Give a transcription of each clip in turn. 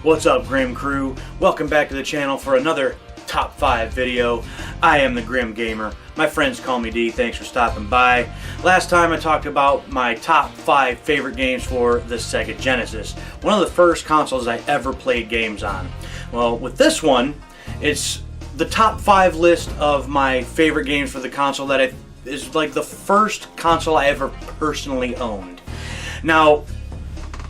What's up, Grim Crew? Welcome back to the channel for another Top 5 video. I am the Grim Gamer. My friends call me D. Thanks for stopping by. Last time I talked about my top 5 favorite games for the Sega Genesis. One of the first consoles I ever played games on. Well, with this one, it's the top 5 list of my favorite games for the console that is like the first console I ever personally owned. Now,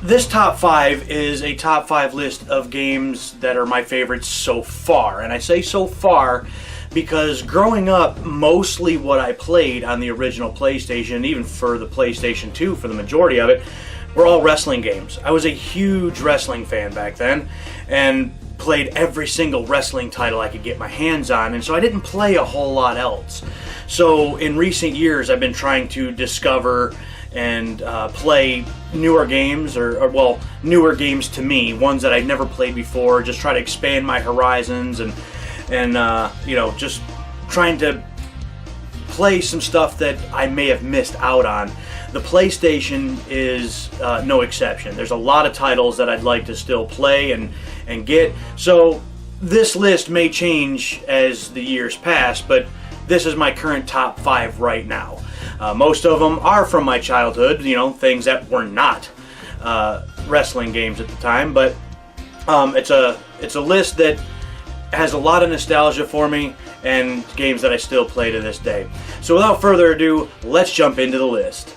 this top 5 is a top 5 list of games that are my favorites so far. And I say so far because growing up, mostly what I played on the original PlayStation, even for the PlayStation 2 for the majority of it, were all wrestling games. I was a huge wrestling fan back then and played every single wrestling title I could get my hands on, and so I didn't play a whole lot else. So in recent years, I've been trying to discover and play newer games, or newer games to me, ones that I'd never played before, just try to expand my horizons and just trying to play some stuff that I may have missed out on. The PlayStation is no exception. There's a lot of titles that I'd like to still play and get, so this list may change as the years pass, but this is my current top 5 right now. Most of them are from my childhood, things that were not wrestling games at the time, but it's a list that has a lot of nostalgia for me and games that I still play to this day. So without further ado, let's jump into the list.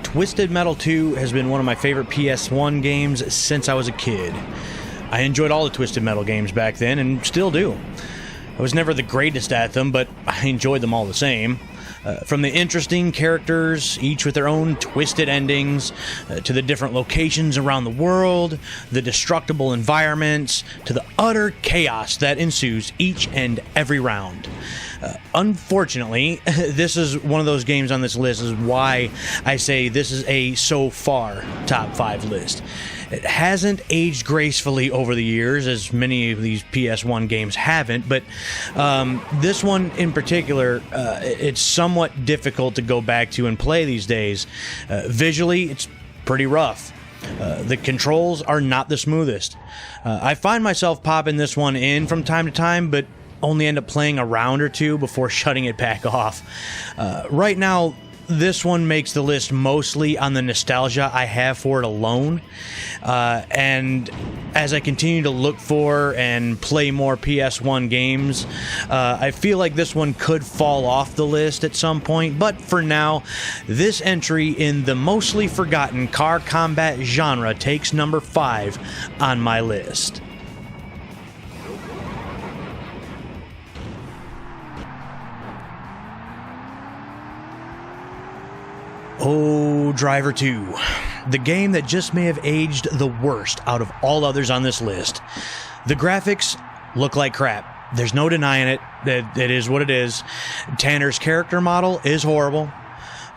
Twisted Metal 2 has been one of my favorite PS1 games since I was a kid. I enjoyed all the Twisted Metal games back then and still do. I was never the greatest at them, but I enjoyed them all the same. From the interesting characters, each with their own twisted endings, to the different locations around the world, the destructible environments, to the utter chaos that ensues each and every round. Unfortunately, this is one of those games on this list, is why I say this is a so far top 5 list. It hasn't aged gracefully over the years, as many of these PS1 games haven't, but this one in particular, it's somewhat difficult to go back to and play these days. Visually, it's pretty rough. The controls are not the smoothest. I find myself popping this one in from time to time, but only end up playing a round or two before shutting it back off. Right now, this one makes the list mostly on the nostalgia I have for it alone. And as I continue to look for and play more PS1 games, I feel like this one could fall off the list at some point. But for now, this entry in the mostly forgotten car combat genre takes number 5 on my list. Oh, Driver 2, the game that just may have aged the worst out of all others on this list. The graphics look like crap. There's no denying it. It is what it is. Tanner's character model is horrible.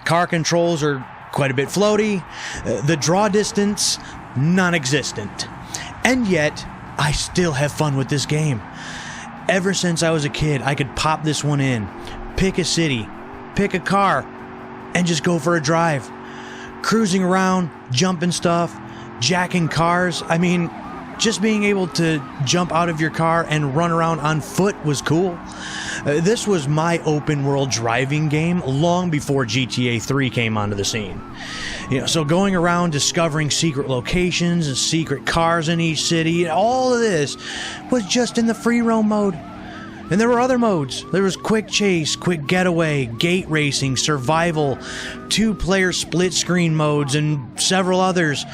Car controls are quite a bit floaty. The draw distance, non-existent. And yet, I still have fun with this game. Ever since I was a kid, I could pop this one in, pick a city, pick a car, and just go for a drive. Cruising around, jumping stuff, jacking cars. I mean, just being able to jump out of your car and run around on foot was cool. This was my open world driving game long before GTA 3 came onto the scene. So going around discovering secret locations and secret cars in each city, all of this was just in the free roam mode. And there were other modes. There was quick chase, quick getaway, gate racing, survival, 2-player split screen modes, and several others.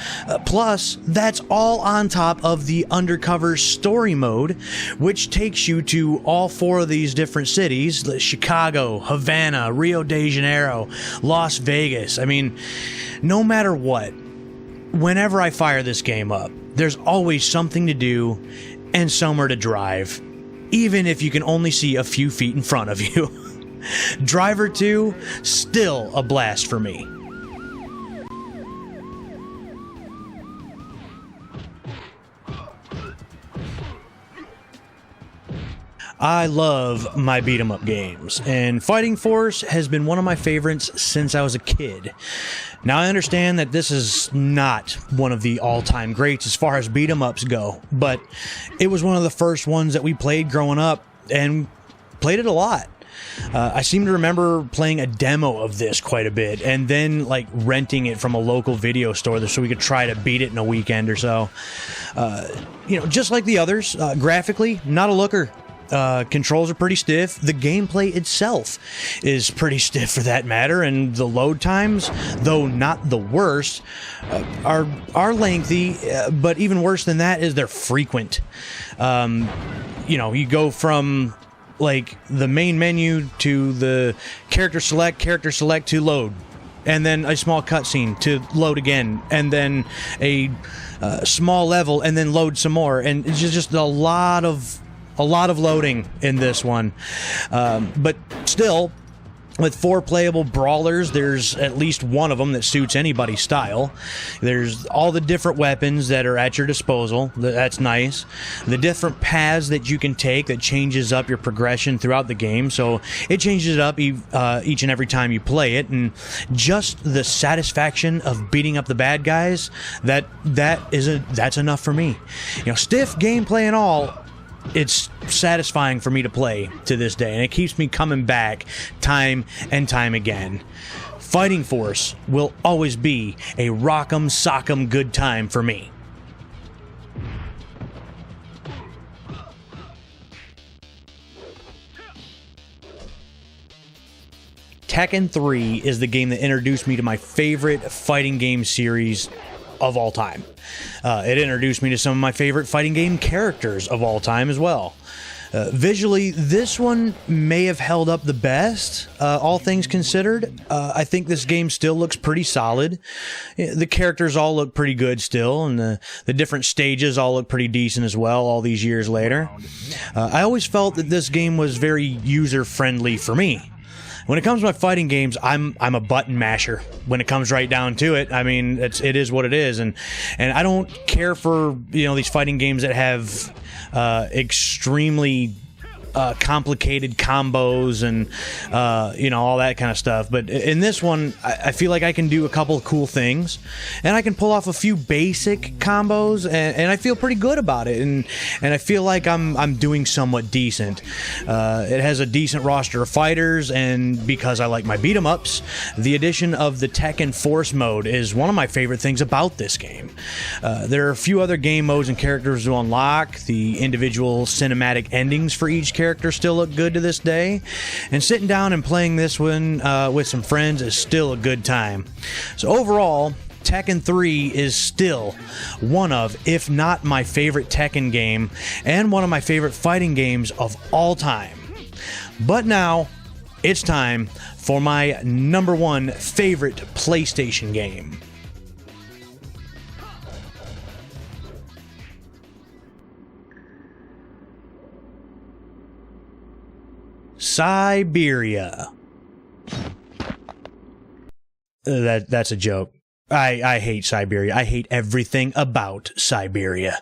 Plus, that's all on top of the undercover story mode, which takes you to all 4 of these different cities: Chicago, Havana, Rio de Janeiro, Las Vegas. I mean, no matter what, whenever I fire this game up, there's always something to do and somewhere to drive, even if you can only see a few feet in front of you. Driver 2, still a blast for me. I love my beat 'em up games, and Fighting Force has been one of my favorites since I was a kid. Now, I understand that this is not one of the all-time greats as far as beat 'em ups go, but it was one of the first ones that we played growing up, and played it a lot. I seem to remember playing a demo of this quite a bit, and then like renting it from a local video store so we could try to beat it in a weekend or so. Just like the others, graphically, not a looker. Controls are pretty stiff. The gameplay itself is pretty stiff for that matter, and the load times, though not the worst, are lengthy, but even worse than that is they're frequent. You go from like the main menu to the character select to load, and then a small cutscene to load again, and then a small level, and then load some more, and it's just a lot of loading in this one. But still, with 4 playable brawlers, there's at least one of them that suits anybody's style. There's all the different weapons that are at your disposal. That's nice. The different paths that you can take that changes up your progression throughout the game. So it changes it up each and every time you play it. And just the satisfaction of beating up the bad guys, that's enough for me. Stiff gameplay and all, it's satisfying for me to play to this day, and it keeps me coming back time and time again. Fighting Force will always be a rock'em sock'em good time for me. Tekken 3 is the game that introduced me to my favorite fighting game series of all time. It introduced me to some of my favorite fighting game characters of all time as well. Visually, this one may have held up the best, all things considered. I think this game still looks pretty solid. The characters all look pretty good still, and the different stages all look pretty decent as well all these years later. I always felt that this game was very user-friendly for me. When it comes to my fighting games, I'm a button masher. When it comes right down to it, I mean, it is what it is, and I don't care for these fighting games that have extremely complicated combos and all that kind of stuff. But in this one, I feel like I can do a couple of cool things, and I can pull off a few basic combos, and I feel pretty good about it, and I feel like I'm doing somewhat decent. It has a decent roster of fighters, and because I like my beat 'em ups, the addition of the Tekken Force mode is one of my favorite things about this game. There are a few other game modes and characters to unlock. The individual cinematic endings for each character still look good to this day, and sitting down and playing this one with some friends is still a good time. So overall, Tekken 3 is still one of, if not my favorite Tekken game, and one of my favorite fighting games of all time. But now, it's time for my number 1 favorite PlayStation game. Siberia. That's a joke. I hate Siberia. I hate everything about Siberia.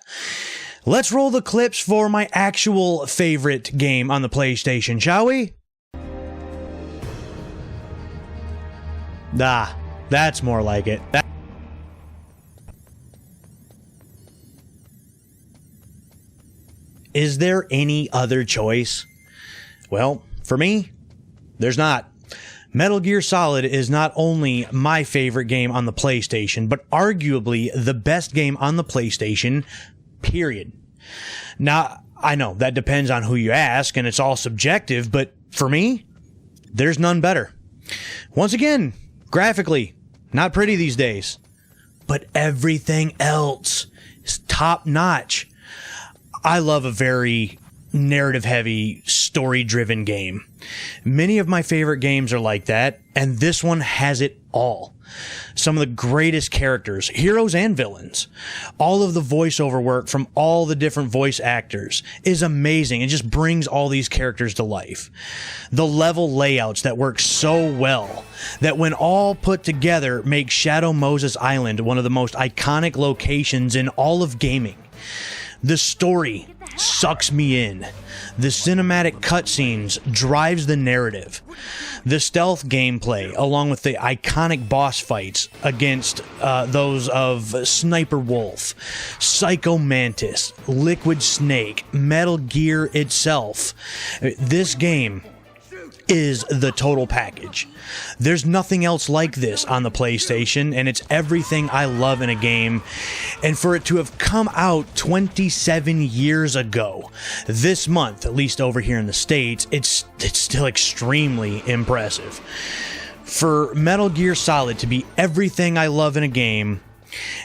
Let's roll the clips for my actual favorite game on the PlayStation, shall we? That's more like it. Is there any other choice? Well, for me, there's not. Metal Gear Solid is not only my favorite game on the PlayStation, but arguably the best game on the PlayStation, period. Now, I know that depends on who you ask, and it's all subjective, but for me, there's none better. Once again, graphically, not pretty these days, but everything else is top-notch. I love a very narrative-heavy, story-driven game. Many of my favorite games are like that, and this one has it all. Some of the greatest characters, heroes and villains. All of the voiceover work from all the different voice actors is amazing. It just brings all these characters to life. The level layouts that work so well that when all put together make Shadow Moses Island one of the most iconic locations in all of gaming. The story sucks me in. The cinematic cutscenes drives the narrative. The stealth gameplay, along with the iconic boss fights against those of Sniper Wolf, Psycho Mantis, Liquid Snake, Metal Gear itself. This game is the total package. There's nothing else like this on the PlayStation, and it's everything I love in a game. And for it to have come out 27 years ago, this month, at least over here in the States, it's still extremely impressive. For Metal Gear Solid to be everything I love in a game,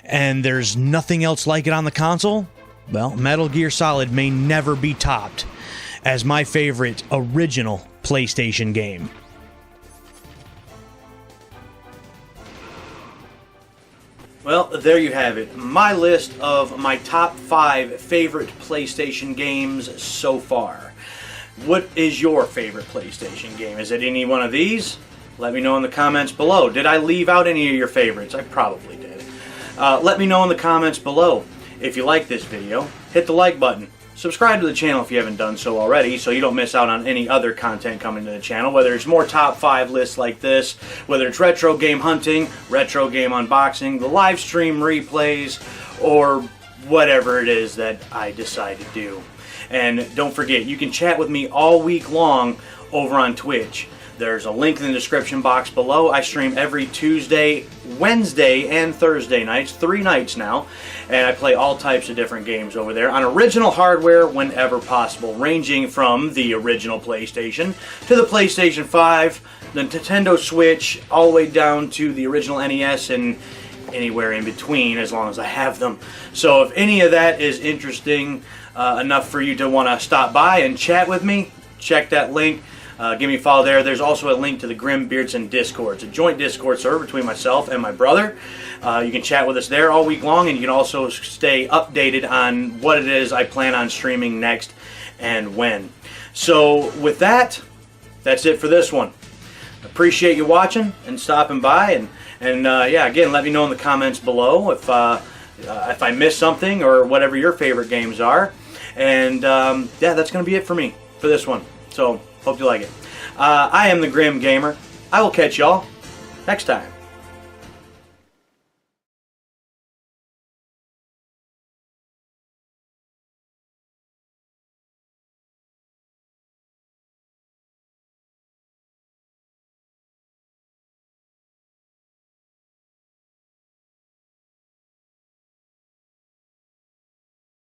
and there's nothing else like it on the console, well, Metal Gear Solid may never be topped as my favorite original PlayStation game. Well, there you have it. My list of my top 5 favorite PlayStation games so far. What is your favorite PlayStation game? Is it any one of these? Let me know in the comments below. Did I leave out any of your favorites? I probably did. Let me know in the comments below. If you like this video, hit the like button. Subscribe to the channel if you haven't done so already so you don't miss out on any other content coming to the channel, whether it's more top 5 lists like this, whether it's retro game hunting, retro game unboxing, the live stream replays, or whatever it is that I decide to do. And don't forget, you can chat with me all week long over on Twitch. There's a link in the description box below. I stream every Tuesday, Wednesday, and Thursday nights, 3 nights now, and I play all types of different games over there on original hardware whenever possible, ranging from the original PlayStation to the PlayStation 5, the Nintendo Switch, all the way down to the original NES and anywhere in between as long as I have them. So if any of that is interesting enough for you to want to stop by and chat with me, check that link. Give me a follow there. There's also a link to the Grim Beardson Discord. It's a joint Discord server between myself and my brother. You can chat with us there all week long, and you can also stay updated on what it is I plan on streaming next and when. So with that, that's it for this one. Appreciate you watching and stopping by, and yeah, again, let me know in the comments below if I missed something or whatever your favorite games are. And yeah, that's going to be it for me for this one. So hope you like it. I am the Grim Gamer. I will catch y'all next time.